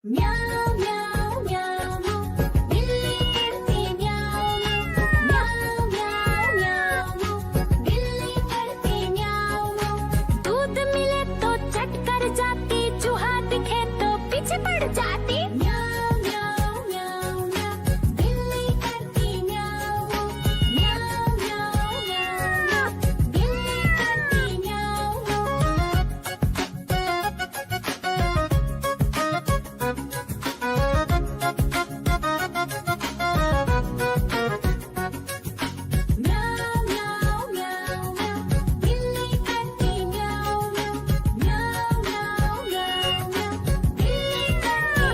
म्याऊं म्याऊं म्याऊं बिल्ली करती म्याऊं म्याऊं म्याऊं म्याऊं बिल्ली करती म्याऊं। दूध मिले तो चट कर जाती, चूहा दिखे तो पीछे पड़ जाती। म्याऊं म्याऊं म्याऊं म्याऊं बिल्ली करती म्याऊं म्याऊं म्याऊं म्याऊं बिल्ली करती म्याऊं। म्याऊं म्याऊं म्याऊं म्याऊं बिल्ली करती म्याऊं म्याऊं म्याऊं म्याऊं म्याऊं बिल्ली करती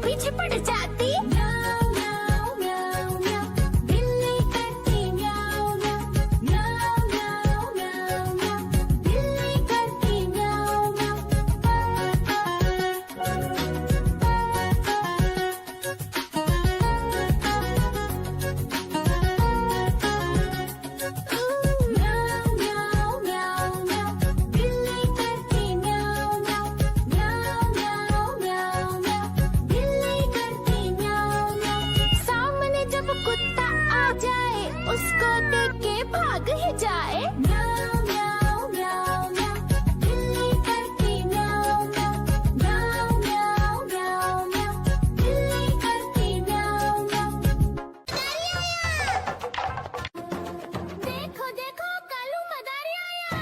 पीछे पड़ जाती। म्याऊ म्याऊ म्याऊ म्याऊ, बिल्ली करती म्याऊ म्याऊ। म्याऊ म्याऊ म्याऊ म्याऊ, बिल्ली करती म्याऊ म्याऊ। म्याऊ म्याऊ म्याऊ, बिल्ली करती म्याऊ म्याऊ। म्याऊ म्याऊ म्याऊ म्याऊ, बिल्ली करती म्याऊ म्याऊ। सामने जब कुत्ता आ जाए, उसको देख के भाग ही जाए। म्याऊ म्याऊ म्याऊ म्याऊ, बिल्ली करती म्याऊ म्याऊ। म्याऊ म्याऊ म्याऊ म्याऊ, बिल्ली करती म्याऊ म्याऊ। देखो देखो कालू मदारी आया।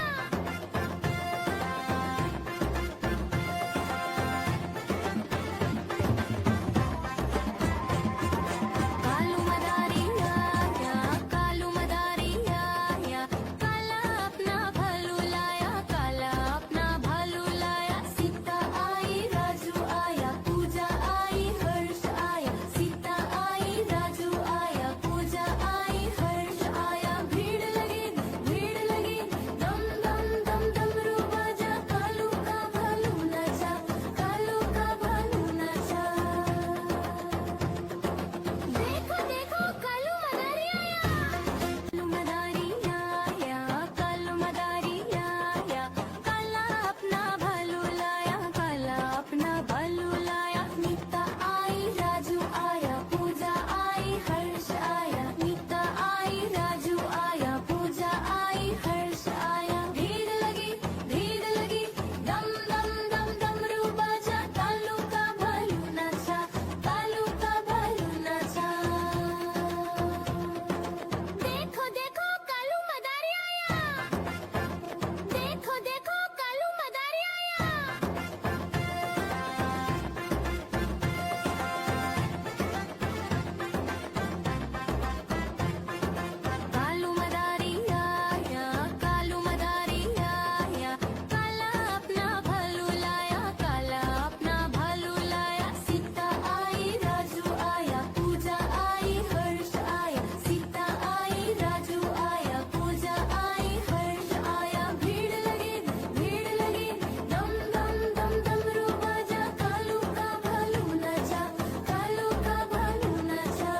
कालू मदारी आया, कालू मदारी आया। काला अपना भालू लाया, काला अपना भालू लाया। सीता आई राजू आया, पूजा आई हर्ष आया। सीता आई राजू आया, पूजा आई हर्ष आया। भीड़ लगी दम दम दम डमरू बाजा। कालू का भालू नाचा, कालू का भालू नाचा। देखो देखो कालू मदारी आया। कालू मदारी आया, कालू मदारी आया। काला अपना भालू लाया, काला अपना भालू लाया। नीता आई राजू आया, पूजा आई हर्ष आया। नीता आई राजू आया, पूजा आई हर्ष आया। भीड़ लगी दम दम दम डमरू बाजा। कालू का भालू नाचा, कालू का भालू नाचा। देखो देखो कालू मदारी आया। देखो देखो कालू मदारी आया। कालू मदारी आया, कालू मदारी आया। काला अपना भालू लाया, काला अपना भालू लाया। सीता आई राजू आया, पूजा आई हर्ष आया। सीता आई राजू आया, पूजा आई हर्ष आया। भीड़ लगी दम दम दम डमरू बाजा। कालू का भालू नाचा, कालू का भालू नाचा।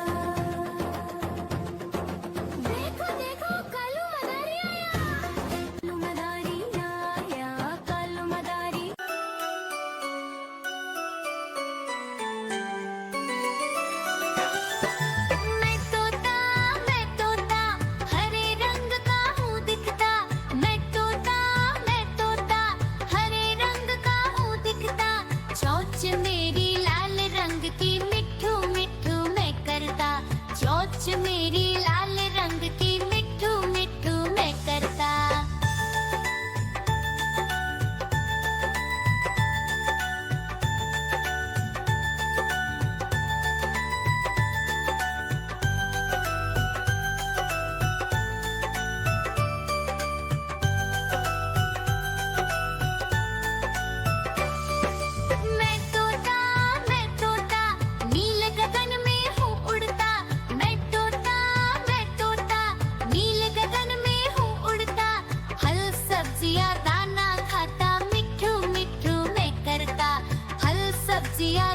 देखो देखो कालू मदारी आया। कालू मदारी आया, कालू मदारी। मैं तोता हरे रंग का हूँ दिखता। मैं तोता हरे रंग का हूँ दिखता। चोंच मेरी लाल रंग की, मिठू मिठू मैं करता। चोंच मेरी लाल रंग की, मिठू मिठू मैं करता। मैं तोता नील गगन में हूँ उड़ता। मैं तोता नील गगन में हूँ उड़ता। फल सब्जियाँ दाना खाता, मिठू मिठू मैं करता। फल सब्जियाँ